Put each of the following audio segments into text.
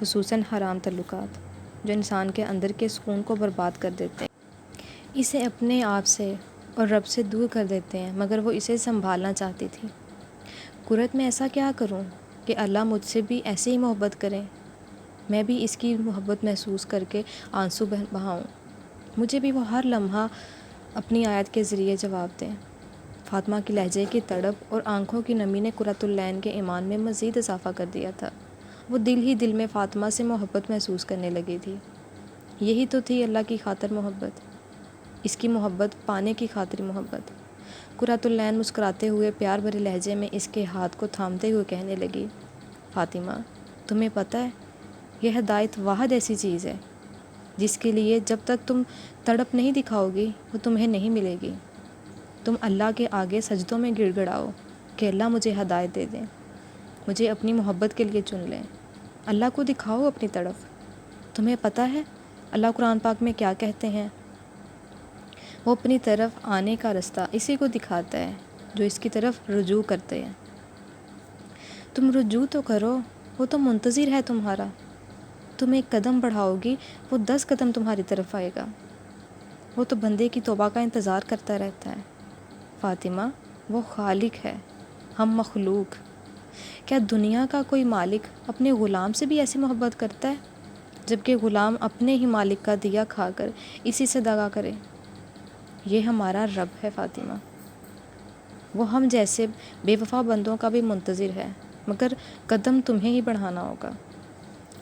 خصوصاً حرام تعلقات جو انسان کے اندر کے سکون کو برباد کر دیتے ہیں، اسے اپنے آپ سے اور رب سے دور کر دیتے ہیں، مگر وہ اسے سنبھالنا چاہتی تھی۔ قرۃ میں ایسا کیا کروں کہ اللہ مجھ سے بھی ایسے ہی محبت کریں، میں بھی اس کی محبت محسوس کر کے آنسو بہاؤں، مجھے بھی وہ ہر لمحہ اپنی آیت کے ذریعے جواب دیں۔ فاطمہ کی لہجے کی تڑپ اور آنکھوں کی نمی نے قرۃ العین کے ایمان میں مزید اضافہ کر دیا تھا۔ وہ دل ہی دل میں فاطمہ سے محبت محسوس کرنے لگی تھی۔ یہی تو تھی اللہ کی خاطر محبت، اس کی محبت پانے کی خاطر محبت۔ قرۃ العین مسکراتے ہوئے پیار بھرے لہجے میں اس کے ہاتھ کو تھامتے ہوئے کہنے لگی، فاطمہ، تمہیں پتہ ہے یہ ہدایت واحد ایسی چیز ہے جس کے لیے جب تک تم تڑپ نہیں دکھاؤ گی وہ تمہیں نہیں ملے گی۔ تم اللہ کے آگے سجدوں میں گڑ گڑاؤ کہ اللہ مجھے ہدایت دے دیں، مجھے اپنی محبت کے لیے چن لیں، اللہ کو دکھاؤ اپنی طرف۔ تمہیں پتہ ہے اللہ قرآن پاک میں کیا کہتے ہیں؟ وہ اپنی طرف آنے کا رستہ اسی کو دکھاتا ہے جو اس کی طرف رجوع کرتے ہیں۔ تم رجوع تو کرو، وہ تو منتظر ہے تمہارا۔ تم ایک قدم بڑھاؤ گی وہ 10 قدم تمہاری طرف آئے گا۔ وہ تو بندے کی توبہ کا انتظار کرتا رہتا ہے۔ فاطمہ، وہ خالق ہے، ہم مخلوق۔ کیا دنیا کا کوئی مالک اپنے غلام سے بھی ایسی محبت کرتا ہے جبکہ غلام اپنے ہی مالک کا دیا کھا کر اسی سے دغا کرے؟ یہ ہمارا رب ہے فاطمہ، وہ ہم جیسے بے وفا بندوں کا بھی منتظر ہے، مگر قدم تمہیں ہی بڑھانا ہوگا۔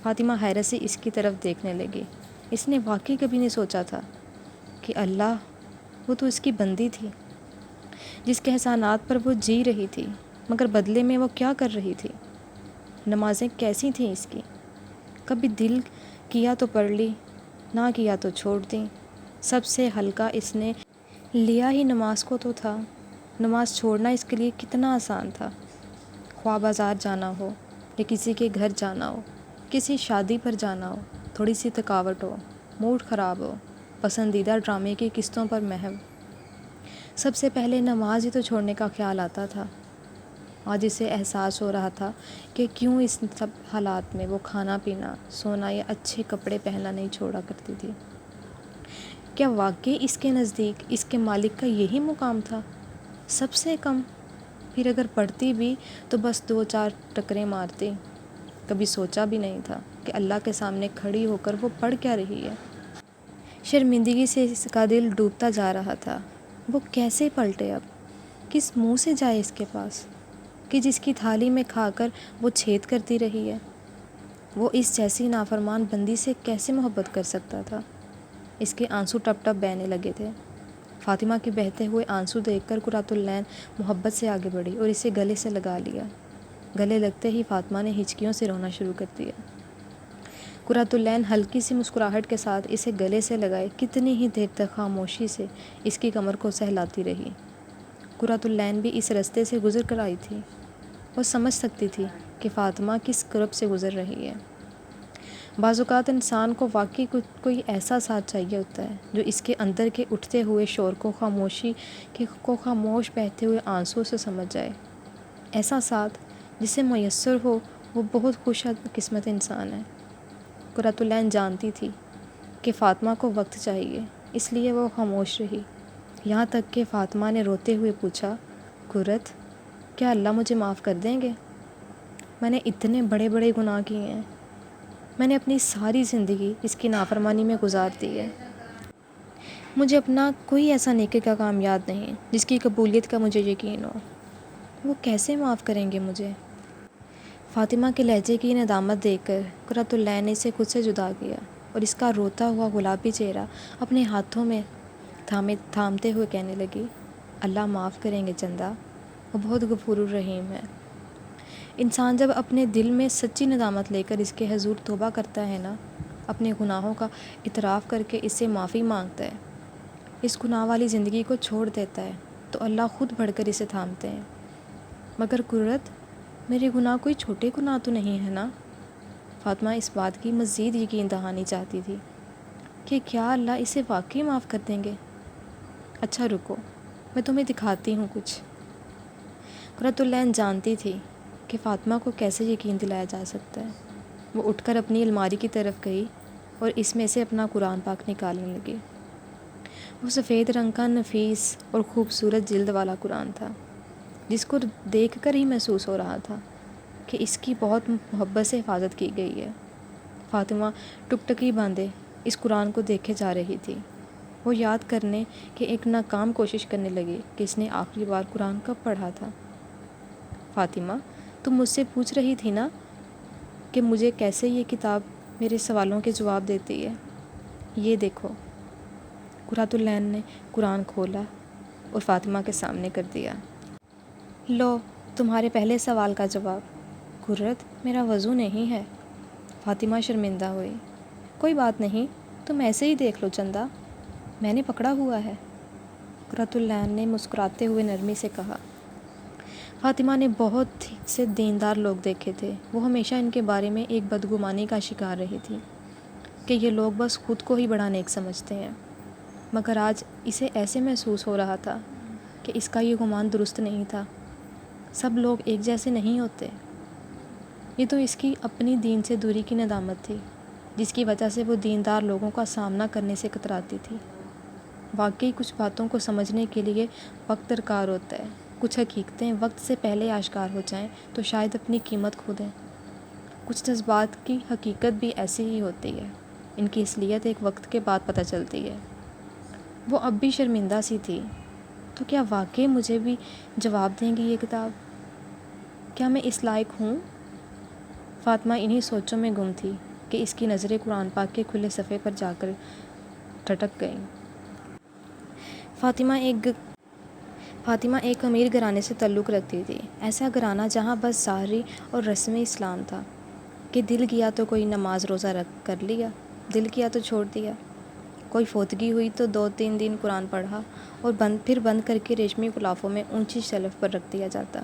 فاطمہ حیرت سے اس کی طرف دیکھنے لگی۔ اس نے واقعی کبھی نہیں سوچا تھا کہ اللہ، وہ تو اس کی بندی تھی جس کے احسانات پر وہ جی رہی تھی، مگر بدلے میں وہ کیا کر رہی تھی؟ نمازیں کیسی تھیں اس کی؟ کبھی دل کیا تو پڑھ لی، نہ کیا تو چھوڑ دیں۔ سب سے ہلکا اس نے لیا ہی نماز کو تو تھا۔ نماز چھوڑنا اس کے لیے کتنا آسان تھا، خواہ بازار جانا ہو یا کسی کے گھر جانا ہو، کسی شادی پر جانا ہو، تھوڑی سی تھکاوٹ ہو، موڈ خراب ہو، پسندیدہ ڈرامے کی قسطوں پر محو، سب سے پہلے نماز ہی تو چھوڑنے کا خیال آتا تھا۔ آج اسے احساس ہو رہا تھا کہ کیوں اس سب حالات میں وہ کھانا پینا، سونا یا اچھے کپڑے پہننا نہیں چھوڑا کرتی تھی۔ کیا واقعی اس کے نزدیک اس کے مالک کا یہی مقام تھا، سب سے کم؟ پھر اگر پڑھتی بھی تو بس 2-4 ٹکریں مارتی، کبھی سوچا بھی نہیں تھا کہ اللہ کے سامنے کھڑی ہو کر وہ پڑھ کیا رہی ہے۔ شرمندگی سے اس کا دل ڈوبتا جا رہا تھا۔ وہ کیسے پلٹے اب؟ کس منہ سے جائے اس کے پاس کہ جس کی تھالی میں کھا کر وہ چھید کرتی رہی ہے؟ وہ اس جیسی نافرمان بندی سے کیسے محبت کر سکتا تھا؟ اس کے آنسو ٹپ ٹپ بہنے لگے تھے۔ فاطمہ کے بہتے ہوئے آنسو دیکھ کر قرۃ العین محبت سے آگے بڑھی اور اسے گلے سے لگا لیا۔ گلے لگتے ہی فاطمہ نے ہچکیوں سے رونا شروع کر دیا۔ قرۃ العین ہلکی سی مسکراہٹ کے ساتھ اسے گلے سے لگائے کتنی ہی دیر تک خاموشی سے اس کی کمر کو سہلاتی رہی۔ قرۃ العین بھی اس رستے سے گزر کر آئی تھی، وہ سمجھ سکتی تھی کہ فاطمہ کس کرب سے گزر رہی ہے۔ بعض اوقات انسان کو واقعی کوئی ایسا ساتھ چاہیے ہوتا ہے جو اس کے اندر کے اٹھتے ہوئے شور کو خاموش بہتے ہوئے آنسوں سے سمجھ جائے۔ ایسا ساتھ جسے میسر ہو وہ بہت خوش قسمت انسان ہے۔ قرۃ العین جانتی تھی کہ فاطمہ کو وقت چاہیے، اس لیے وہ خاموش رہی، یہاں تک کہ فاطمہ نے روتے ہوئے پوچھا، قرۃ، کیا اللہ مجھے معاف کر دیں گے؟ میں نے اتنے بڑے بڑے گناہ کیے ہیں، میں نے اپنی ساری زندگی اس کی نافرمانی میں گزار دی ہے، مجھے اپنا کوئی ایسا نیکی کا کام یاد نہیں جس کی قبولیت کا مجھے یقین ہو، وہ کیسے معاف کریں گے مجھے؟ فاطمہ کے لہجے کی ندامت دیکھ کر قرۃ العین نے اسے خود سے جدا کیا اور اس کا روتا ہوا گلابی چہرہ اپنے ہاتھوں میں تھامتے ہوئے کہنے لگی، اللہ معاف کریں گے چندہ، وہ بہت غفور الرحیم ہے۔ انسان جب اپنے دل میں سچی ندامت لے کر اس کے حضور توبہ کرتا ہے نا، اپنے گناہوں کا اعتراف کر کے اس سے معافی مانگتا ہے، اس گناہ والی زندگی کو چھوڑ دیتا ہے، تو اللہ خود بڑھ کر اسے تھامتے ہیں۔ مگر قرۃ، میرے گناہ کوئی چھوٹے گناہ تو نہیں ہے نا؟ فاطمہ اس بات کی مزید یقین دہانی چاہتی تھی کہ کیا اللہ اسے واقعی معاف کر دیں گے۔ اچھا رکو، میں تمہیں دکھاتی ہوں کچھ۔ قرۃ العین جانتی تھی کہ فاطمہ کو کیسے یقین دلایا جا سکتا ہے۔ وہ اٹھ کر اپنی الماری کی طرف گئی اور اس میں سے اپنا قرآن پاک نکالنے لگی۔ وہ سفید رنگ کا نفیس اور خوبصورت جلد والا قرآن تھا، جس کو دیکھ کر ہی محسوس ہو رہا تھا کہ اس کی بہت محبت سے حفاظت کی گئی ہے۔ فاطمہ ٹکٹکی باندھے اس قرآن کو دیکھے جا رہی تھی۔ وہ یاد کرنے کی ایک ناکام کوشش کرنے لگی کہ اس نے آخری بار قرآن کب پڑھا تھا۔ فاطمہ، تم مجھ سے پوچھ رہی تھی نا کہ مجھے کیسے یہ کتاب میرے سوالوں کے جواب دیتی ہے۔ یہ دیکھو۔ قرۃ العین نے قرآن کھولا اور فاطمہ کے سامنے کر دیا۔ لو، تمہارے پہلے سوال کا جواب۔ قرۃ، میرا وضو نہیں ہے۔ فاطمہ شرمندہ ہوئی۔ کوئی بات نہیں، تم ایسے ہی دیکھ لو چندہ، میں نے پکڑا ہوا ہے، قرۃ العین نے مسکراتے ہوئے نرمی سے کہا۔ فاطمہ نے بہت سے دیندار لوگ دیکھے تھے، وہ ہمیشہ ان کے بارے میں ایک بدگمانی کا شکار رہی تھی کہ یہ لوگ بس خود کو ہی بڑا نیک سمجھتے ہیں، مگر آج اسے ایسے محسوس ہو رہا تھا کہ اس کا یہ گمان درست نہیں تھا۔ سب لوگ ایک جیسے نہیں ہوتے۔ یہ تو اس کی اپنی دین سے دوری کی ندامت تھی، جس کی وجہ سے وہ دیندار لوگوں کا سامنا کرنے سے کتراتی تھی۔ واقعی کچھ باتوں کو سمجھنے کے لیے وقت درکار ہوتا ہے۔ کچھ حقیقتیں وقت سے پہلے آشکار ہو جائیں تو شاید اپنی قیمت کھو دیں۔ کچھ جذبات کی حقیقت بھی ایسی ہی ہوتی ہے، ان کی اصلیت ایک وقت کے بعد پتہ چلتی ہے۔ وہ اب بھی شرمندہ سی تھی۔ تو کیا واقعی مجھے بھی جواب دیں گی یہ کتاب؟ کیا میں اس لائق ہوں؟ فاطمہ انہی سوچوں میں گم تھی کہ اس کی نظریں قرآن پاک کے کھلے صفحے پر جا کر ٹھٹک گئیں۔ فاطمہ ایک امیر گھرانے سے تعلق رکھتی تھی، ایسا گھرانہ جہاں بس ظاہری اور رسمی اسلام تھا کہ دل کیا تو کوئی نماز روزہ رکھ کر لیا، دل کیا تو چھوڑ دیا۔ کوئی فوتگی ہوئی تو 2-3 دن قرآن پڑھا اور پھر بند کر کے ریشمی غلافوں میں اونچی شیلف پر رکھ دیا جاتا۔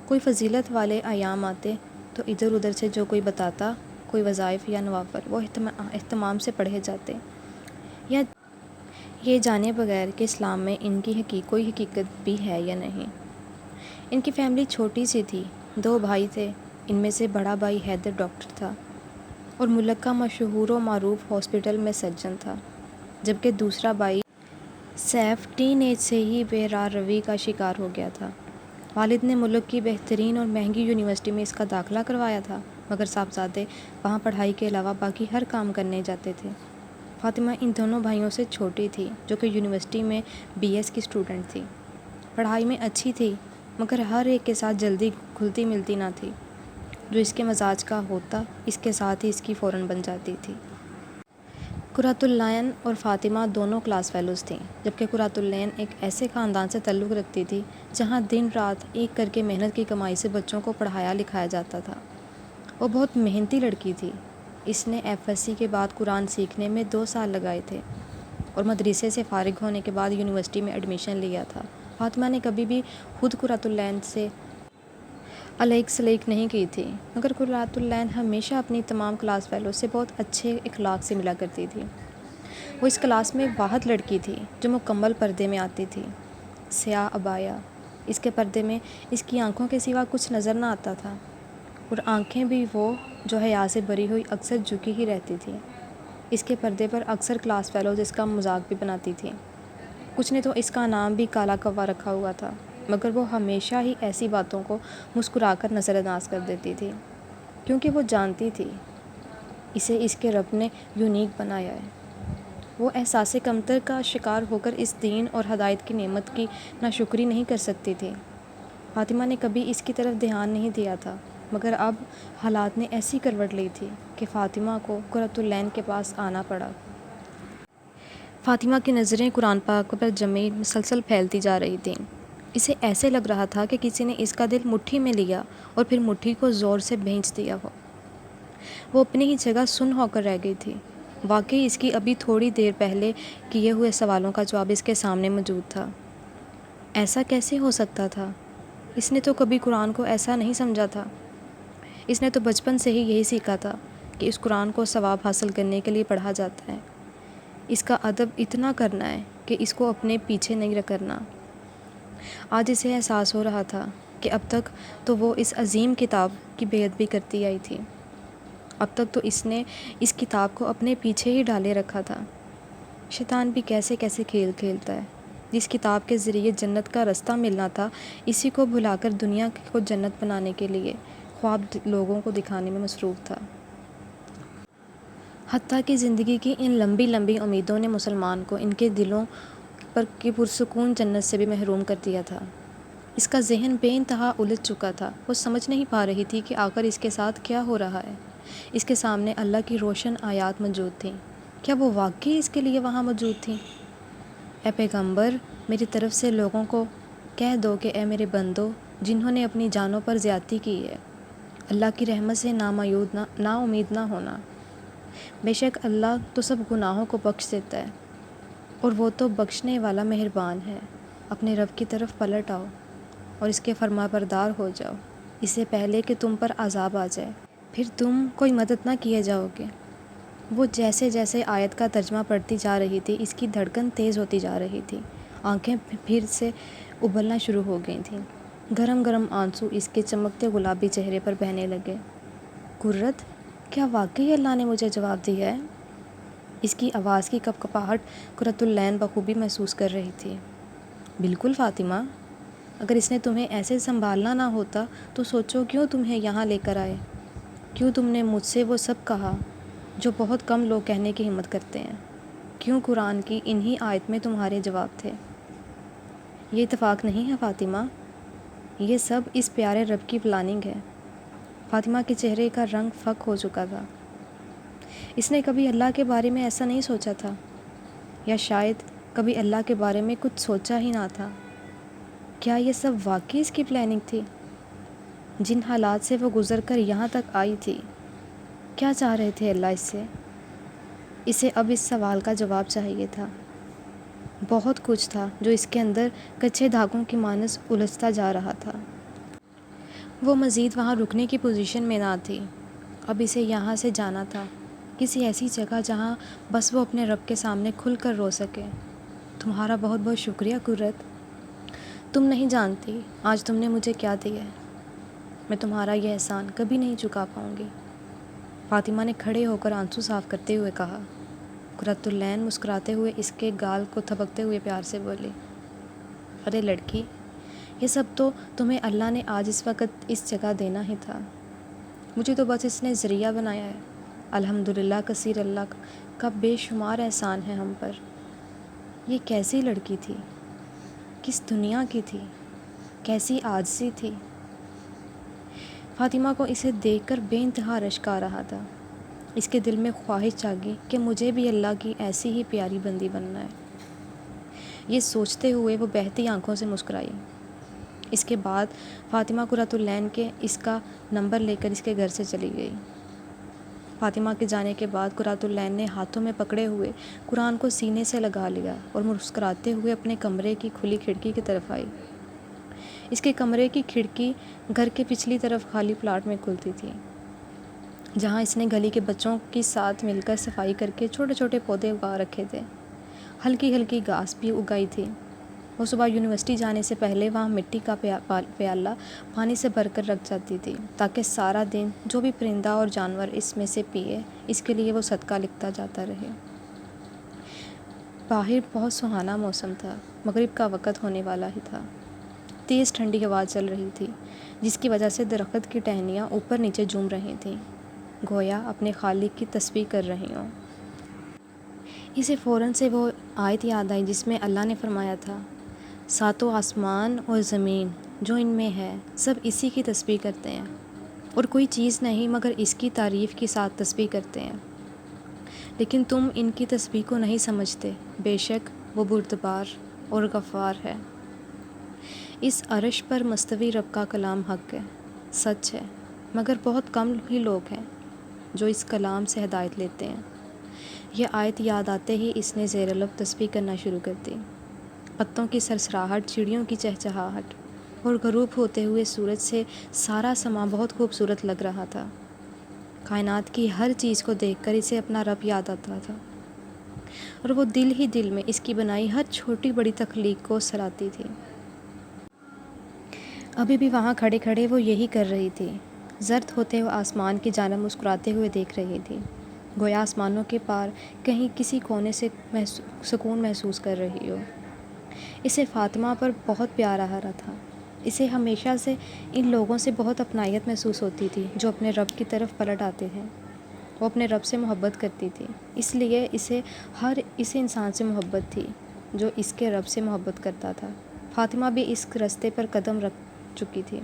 کوئی فضیلت والے ایام آتے تو ادھر ادھر سے جو کوئی بتاتا، کوئی وظائف یا نوافل، وہ اہتمام سے پڑھے جاتے، یا یہ جانے بغیر کہ اسلام میں ان کی کوئی حقیقت بھی ہے یا نہیں۔ ان کی فیملی چھوٹی سی تھی، 2 بھائی تھے، ان میں سے بڑا بھائی حیدر ڈاکٹر تھا اور ملک کا مشہور و معروف ہاسپٹل میں سرجن تھا، جبکہ دوسرا بھائی سیف ٹین ایج سے ہی بہرار روی کا شکار ہو گیا تھا۔ والد نے ملک کی بہترین اور مہنگی یونیورسٹی میں اس کا داخلہ کروایا تھا، مگر صاحبزادے وہاں پڑھائی کے علاوہ باقی ہر کام کرنے جاتے تھے۔ فاطمہ ان دونوں بھائیوں سے چھوٹی تھی، جو کہ یونیورسٹی میں BS کی اسٹوڈنٹ تھی۔ پڑھائی میں اچھی تھی، مگر ہر ایک کے ساتھ جلدی گھلتی ملتی نہ تھی۔ جو اس کے مزاج کا ہوتا، اس کے ساتھ ہی اس کی فوراً بن جاتی تھی۔ قرۃ العین اور فاطمہ دونوں کلاس فیلوز تھیں، جبکہ قرۃ العین ایک ایسے خاندان سے تعلق رکھتی تھی جہاں دن رات ایک کر کے محنت کی کمائی سے بچوں کو پڑھایا لکھایا جاتا تھا۔ وہ بہت محنتی لڑکی تھی۔ اس نے FSC کے بعد قرآن سیکھنے میں 2 سال لگائے تھے اور مدرسے سے فارغ ہونے کے بعد یونیورسٹی میں ایڈمیشن لیا تھا۔ فاطمہ نے کبھی بھی خود قرۃ العین سے علیق سلیق نہیں کی تھی، مگر قرۃ العین ہمیشہ اپنی تمام کلاس فیلو سے بہت اچھے اخلاق سے ملا کرتی تھی۔ وہ اس کلاس میں واحد لڑکی تھی جو مکمل پردے میں آتی تھی، سیاہ عبایا، اس کے پردے میں اس کی آنکھوں کے سوا کچھ نظر نہ آتا تھا، اور آنکھیں بھی وہ جو حیا سے بھری ہوئی اکثر جھکی ہی رہتی تھیں۔ اس کے پردے پر اکثر کلاس فیلوز اس کا مذاق بھی بناتی تھیں۔ کچھ نے تو اس کا نام بھی کالا کوا رکھا ہوا تھا، مگر وہ ہمیشہ ہی ایسی باتوں کو مسکرا کر نظر انداز کر دیتی تھی، کیونکہ وہ جانتی تھی اسے اس کے رب نے یونیک بنایا ہے۔ وہ احساس کمتر کا شکار ہو کر اس دین اور ہدایت کی نعمت کی ناشکری نہیں کر سکتی تھی۔ فاطمہ نے کبھی اس کی طرف دھیان نہیں دیا تھا، مگر اب حالات نے ایسی کروٹ لی تھی کہ فاطمہ کو قرۃ العین کے پاس آنا پڑا۔ فاطمہ کی نظریں قرآن پاک پر جمی مسلسل پھیلتی جا رہی تھیں۔ اسے ایسے لگ رہا تھا کہ کسی نے اس کا دل مٹھی میں لیا اور پھر مٹھی کو زور سے بھینچ دیا ہو۔ وہ اپنی ہی جگہ سن ہو کر رہ گئی تھی۔ واقعی اس کی ابھی تھوڑی دیر پہلے کیے ہوئے سوالوں کا جواب اس کے سامنے موجود تھا۔ ایسا کیسے ہو سکتا تھا؟ اس نے تو کبھی قرآن کو ایسا نہیں سمجھا تھا۔ اس نے تو بچپن سے ہی یہی سیکھا تھا کہ اس قرآن کو ثواب حاصل کرنے کے لیے پڑھا جاتا ہے۔ اس کا ادب اتنا کرنا ہے کہ اس کو اپنے پیچھے نہیں کرنا۔ آج اسے احساس ہو رہا تھا کہ اب تک تو وہ اس عظیم کتاب کی بے ادبی کرتی آئی تھی۔ اب تک تو اس نے اس کتاب کو اپنے پیچھے ہی ڈالے رکھا تھا۔ شیطان بھی کیسے کیسے کھیل کھیلتا ہے۔ جس کتاب کے ذریعے جنت کا رستہ ملنا تھا، اسی کو بھلا کر دنیا کو جنت بنانے کے لیے خواب لوگوں کو دکھانے میں مصروف تھا۔ حتیٰ کہ زندگی کی ان لمبی لمبی امیدوں نے مسلمان کو ان کے دلوں پر کی پرسکون جنت سے بھی محروم کر دیا تھا۔ اس کا ذہن بے انتہا الجھ چکا تھا۔ وہ سمجھ نہیں پا رہی تھی کہ آخر اس کے ساتھ کیا ہو رہا ہے۔ اس کے سامنے اللہ کی روشن آیات موجود تھیں۔ کیا وہ واقعی اس کے لیے وہاں موجود تھیں؟ اے پیغمبر، میری طرف سے لوگوں کو کہہ دو کہ اے میرے بندو جنہوں نے اپنی جانوں پر زیادتی کی ہے، اللہ کی رحمت سے نا امید نہ ہونا۔ بے شک اللہ تو سب گناہوں کو بخش دیتا ہے، اور وہ تو بخشنے والا مہربان ہے۔ اپنے رب کی طرف پلٹ آؤ اور اس کے فرما بردار ہو جاؤ، اس سے پہلے کہ تم پر عذاب آ جائے، پھر تم کوئی مدد نہ کیے جاؤ گے۔ وہ جیسے جیسے آیت کا ترجمہ پڑھتی جا رہی تھی، اس کی دھڑکن تیز ہوتی جا رہی تھی، آنکھیں پھر سے ابلنا شروع ہو گئی تھیں، گرم گرم آنسو اس کے چمکتے گلابی چہرے پر بہنے لگے۔ قرت، کیا واقعی اللہ نے مجھے جواب دیا ہے؟ اس کی آواز کی کپکپاہٹ قرۃ العین بخوبی محسوس کر رہی تھی۔ بالکل فاطمہ، اگر اس نے تمہیں ایسے سنبھالنا نہ ہوتا تو سوچو کیوں تمہیں یہاں لے کر آئے؟ کیوں تم نے مجھ سے وہ سب کہا جو بہت کم لوگ کہنے کی ہمت کرتے ہیں؟ کیوں قرآن کی انہی آیت میں تمہارے جواب تھے؟ یہ اتفاق نہیں ہے فاطمہ، یہ سب اس پیارے رب کی پلاننگ ہے۔ فاطمہ کے چہرے کا رنگ فک ہو چکا تھا۔ اس نے کبھی اللہ کے بارے میں ایسا نہیں سوچا تھا، یا شاید کبھی اللہ کے بارے میں کچھ سوچا ہی نہ تھا۔ کیا یہ سب واقعی اس کی پلاننگ تھی؟ جن حالات سے وہ گزر کر یہاں تک آئی تھی، کیا چاہ رہے تھے اللہ اس سے؟ اسے اب اس سوال کا جواب چاہیے تھا۔ بہت کچھ تھا جو اس کے اندر کچے دھاگوں کی مانند الجھتا جا رہا تھا۔ وہ مزید وہاں رکنے کی پوزیشن میں نہ تھی۔ اب اسے یہاں سے جانا تھا، کسی ایسی جگہ جہاں بس وہ اپنے رب کے سامنے کھل کر رو سکے۔ تمہارا بہت بہت شکریہ قرت، تم نہیں جانتی آج تم نے مجھے کیا دیا ہے۔ میں تمہارا یہ احسان کبھی نہیں چکا پاؤں گی۔ فاطمہ نے کھڑے ہو کر آنسو صاف کرتے ہوئے کہا۔ قرۃ العین مسکراتے ہوئے اس کے گال کو تھپکتے ہوئے پیار سے بولی، ارے لڑکی، یہ سب تو تمہیں اللہ نے آج اس وقت اس جگہ دینا ہی تھا۔ مجھے تو بس اس نے ذریعہ بنایا ہے۔ الحمدللہ، کثیر اللہ کا بے شمار احسان ہے ہم پر۔ یہ کیسی لڑکی تھی؟ کس دنیا کی تھی؟ کیسی عاجزی تھی؟ فاطمہ کو اسے دیکھ کر بے انتہا رشک آ رہا تھا۔ اس کے دل میں خواہش جاگی کہ مجھے بھی اللہ کی ایسی ہی پیاری بندی بننا ہے۔ یہ سوچتے ہوئے وہ بہتی آنکھوں سے مسکرائی۔ اس کے بعد فاطمہ قرۃ العین کے اس کا نمبر لے کر اس کے گھر سے چلی گئی۔ فاطمہ کے جانے کے بعد قرۃ العین نے ہاتھوں میں پکڑے ہوئے قرآن کو سینے سے لگا لیا اور مسکراتے ہوئے اپنے کمرے کی کھلی کھڑکی کی طرف آئی۔ اس کے کمرے کی کھڑکی گھر کے پچھلی طرف خالی پلاٹ میں کھلتی تھی، جہاں اس نے گلی کے بچوں کے ساتھ مل کر صفائی کر کے چھوٹے چھوٹے پودے اگا رکھے تھے۔ ہلکی ہلکی گھاس بھی اگائی تھی۔ وہ صبح یونیورسٹی جانے سے پہلے وہاں مٹی کا پیالہ پانی سے بھر کر رکھ جاتی تھی، تاکہ سارا دن جو بھی پرندہ اور جانور اس میں سے پیے، اس کے لیے وہ صدقہ لکھتا جاتا رہے۔ باہر بہت سہانا موسم تھا، مغرب کا وقت ہونے والا ہی تھا۔ تیز ٹھنڈی ہوا چل رہی تھی، جس کی وجہ سے درخت کی ٹہنیاں اوپر نیچے جھوم رہی تھیں، گویا اپنے خالق کی تسبیح کر رہی ہوں۔ اسے فوراً سے وہ آیت یاد آئی جس میں اللہ نے فرمایا تھا، ساتوں آسمان اور زمین جو ان میں ہے سب اسی کی تسبیح کرتے ہیں، اور کوئی چیز نہیں مگر اس کی تعریف کے ساتھ تسبیح کرتے ہیں، لیکن تم ان کی تسبیح کو نہیں سمجھتے۔ بے شک وہ بردبار اور غفار ہے۔ اس عرش پر مستوی رب کا کلام حق ہے، سچ ہے، مگر بہت کم ہی لوگ ہیں جو اس کلام سے ہدایت لیتے ہیں۔ یہ آیت یاد آتے ہی اس نے زیر لب تسبیح کرنا شروع کر دی۔ پتوں کی سرسراہٹ، چڑیوں کی چہچہاہٹ اور غروب ہوتے ہوئے سورج سے سارا سما بہت خوبصورت لگ رہا تھا۔ کائنات کی ہر چیز کو دیکھ کر اسے اپنا رب یاد آتا تھا، اور وہ دل ہی دل میں اس کی بنائی ہر چھوٹی بڑی تخلیق کو سراہتی تھی۔ ابھی بھی وہاں کھڑے کھڑے وہ یہی کر رہی تھی۔ زرد ہوتے ہوئے آسمان کی جانب مسکراتے ہوئے دیکھ رہی تھی، گویا آسمانوں کے پار کہیں کسی کونے سے سکون محسوس کر رہی ہو۔ اسے فاطمہ پر بہت پیار آ رہا تھا۔ اسے ہمیشہ سے ان لوگوں سے بہت اپنائیت محسوس ہوتی تھی جو اپنے رب کی طرف پلٹ آتے ہیں۔ وہ اپنے رب سے محبت کرتی تھی، اس لیے اسے ہر اس انسان سے محبت تھی جو اس کے رب سے محبت کرتا تھا۔ فاطمہ بھی اس راستے پر قدم رکھ چکی تھی۔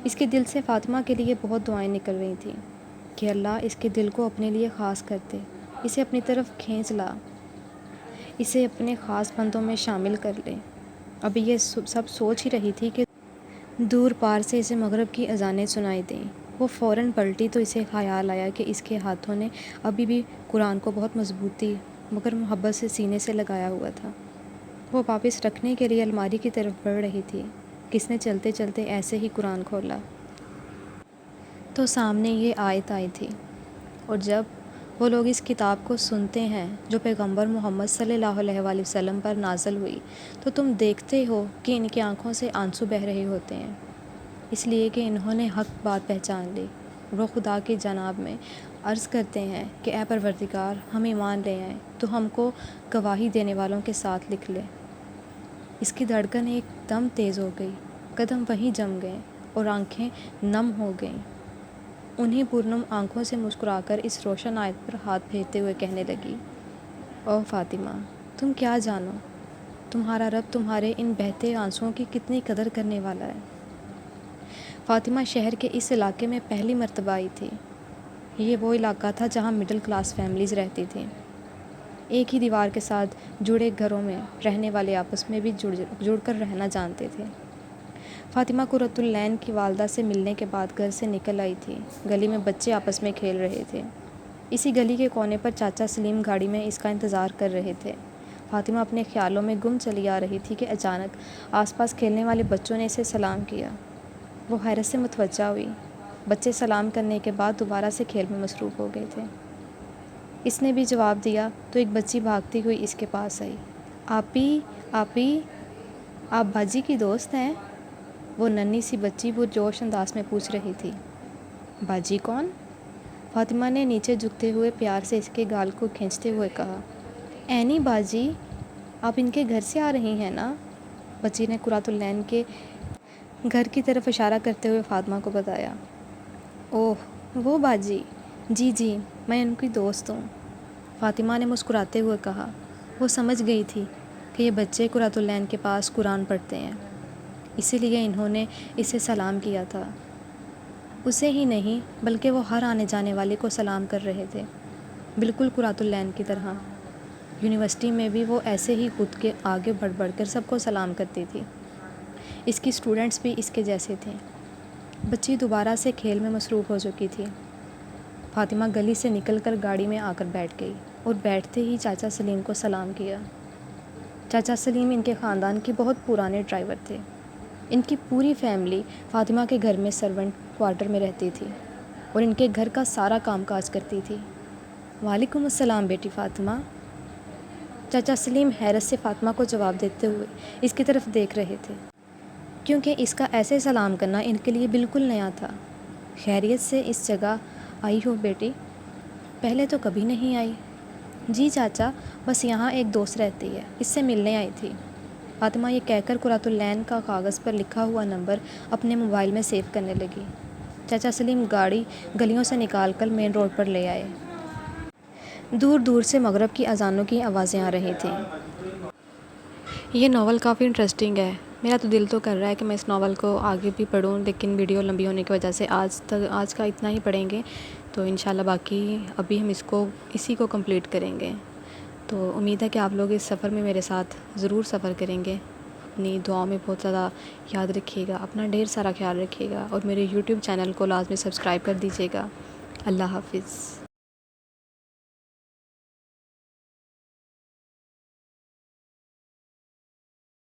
اس کے دل سے فاطمہ کے لیے بہت دعائیں نکل رہی تھیں کہ اللہ اس کے دل کو اپنے لیے خاص کر دے، اسے اپنی طرف کھینچ لا، اسے اپنے خاص بندوں میں شامل کر لے۔ ابھی یہ سب سوچ ہی رہی تھی کہ دور پار سے اسے مغرب کی اذانیں سنائی دیں۔ وہ فوراً پلٹی تو اسے خیال آیا کہ اس کے ہاتھوں نے ابھی بھی قرآن کو بہت مضبوطی مگر محبت سے سینے سے لگایا ہوا تھا۔ وہ واپس رکھنے کے لیے الماری کی طرف بڑھ رہی تھی کہ اس نے چلتے چلتے ایسے ہی قرآن کھولا تو سامنے یہ آیت آئی تھی، اور جب وہ لوگ اس کتاب کو سنتے ہیں جو پیغمبر محمد صلی اللہ علیہ وآلہ وسلم پر نازل ہوئی تو تم دیکھتے ہو کہ ان کی آنکھوں سے آنسو بہہ رہے ہوتے ہیں، اس لیے کہ انہوں نے حق بات پہچان لی۔ وہ خدا کی جناب میں عرض کرتے ہیں کہ اے پروردگار، ہم ایمان لے آئیں تو ہم کو گواہی دینے والوں کے ساتھ لکھ لے۔ اس کی دھڑکن ایک دم تیز ہو گئی، قدم وہیں جم گئے اور آنکھیں نم ہو گئیں۔ انہیں پرنم آنکھوں سے مسکرا کر اس روشن آیت پر ہاتھ پھیرتے ہوئے کہنے لگی، او فاطمہ، تم کیا جانو، تمہارا رب تمہارے ان بہتے آنسوؤں کی کتنی قدر کرنے والا ہے۔ فاطمہ شہر کے اس علاقے میں پہلی مرتبہ آئی تھی۔ یہ وہ علاقہ تھا جہاں مڈل کلاس فیملیز رہتی تھیں، ایک ہی دیوار کے ساتھ جڑے گھروں میں رہنے والے آپس میں بھی جڑ کر رہنا جانتے تھے۔ فاطمہ قرۃ العین کی والدہ سے ملنے کے بعد گھر سے نکل آئی تھی۔ گلی میں بچے آپس میں کھیل رہے تھے۔ اسی گلی کے کونے پر چاچا سلیم گاڑی میں اس کا انتظار کر رہے تھے۔ فاطمہ اپنے خیالوں میں گم چلی آ رہی تھی کہ اچانک آس پاس کھیلنے والے بچوں نے اسے سلام کیا۔ وہ حیرت سے متوجہ ہوئی۔ بچے سلام کرنے کے بعد دوبارہ سے کھیل میں مصروف ہو گئے تھے۔ اس نے بھی جواب دیا تو ایک بچی بھاگتی ہوئی اس کے پاس آئی۔ آپی، آپ باجی کی دوست ہیں؟ وہ ننھی سی بچی پرجوش انداز میں پوچھ رہی تھی۔ باجی کون؟ فاطمہ نے نیچے جھکتے ہوئے پیار سے اس کے گال کو کھینچتے ہوئے کہا، اینی باجی، آپ ان کے گھر سے آ رہی ہیں نا؟ بچی نے قرۃ العین کے گھر کی طرف اشارہ کرتے ہوئے فاطمہ کو بتایا۔ اوہ وہ باجی، جی میں ان کی دوست ہوں، فاطمہ نے مسکراتے ہوئے کہا۔ وہ سمجھ گئی تھی کہ یہ بچے قرۃ العین کے پاس قرآن پڑھتے ہیں، اسی لیے انہوں نے اسے سلام کیا تھا۔ اسے ہی نہیں بلکہ وہ ہر آنے جانے والے کو سلام کر رہے تھے، بالکل قرۃ العین کی طرح۔ یونیورسٹی میں بھی وہ ایسے ہی خود کے آگے بڑھ کر سب کو سلام کرتی تھی۔ اس کی اسٹوڈنٹس بھی اس کے جیسے تھے۔ بچی دوبارہ سے کھیل میں مصروف ہو چکی تھی۔ فاطمہ گلی سے نکل کر گاڑی میں آ کر بیٹھ گئی اور بیٹھتے ہی چاچا سلیم کو سلام کیا۔ چاچا سلیم ان کے خاندان کے بہت پرانے ڈرائیور تھے۔ ان کی پوری فیملی فاطمہ کے گھر میں سرونٹ کوارٹر میں رہتی تھی اور ان کے گھر کا سارا کام کاج کرتی تھی۔ وعلیکم السلام بیٹی فاطمہ۔ چاچا سلیم حیرت سے فاطمہ کو جواب دیتے ہوئے اس کی طرف دیکھ رہے تھے، کیونکہ اس کا ایسے سلام کرنا ان کے لیے بالکل نیا تھا۔ خیریت سے اس جگہ آئی ہو بیٹی؟ پہلے تو کبھی نہیں آئی۔ جی چاچا، بس یہاں ایک دوست رہتی ہے، اس سے ملنے آئی تھی۔ فاطمہ یہ کہہ کر قرۃ العین کا کاغذ پر لکھا ہوا نمبر اپنے موبائل میں سیو کرنے لگی۔ چاچا سلیم گاڑی گلیوں سے نکال کر مین روڈ پر لے آئے۔ دور دور سے مغرب کی اذانوں کی آوازیں آ رہی تھیں۔ یہ ناول کافی انٹرسٹنگ ہے۔ میرا تو دل تو کر رہا ہے کہ میں اس ناول کو آگے بھی پڑھوں، لیکن ویڈیو لمبی ہونے کی وجہ سے آج کا اتنا ہی پڑھیں گے، تو انشاءاللہ باقی ابھی ہم اسی کو کمپلیٹ کریں گے۔ تو امید ہے کہ آپ لوگ اس سفر میں میرے ساتھ ضرور سفر کریں گے۔ اپنی دعاؤں میں بہت زیادہ یاد رکھیے گا، اپنا ڈھیر سارا خیال رکھیے گا، اور میرے یوٹیوب چینل کو لازمی سبسکرائب کر دیجیے گا۔ اللہ حافظ۔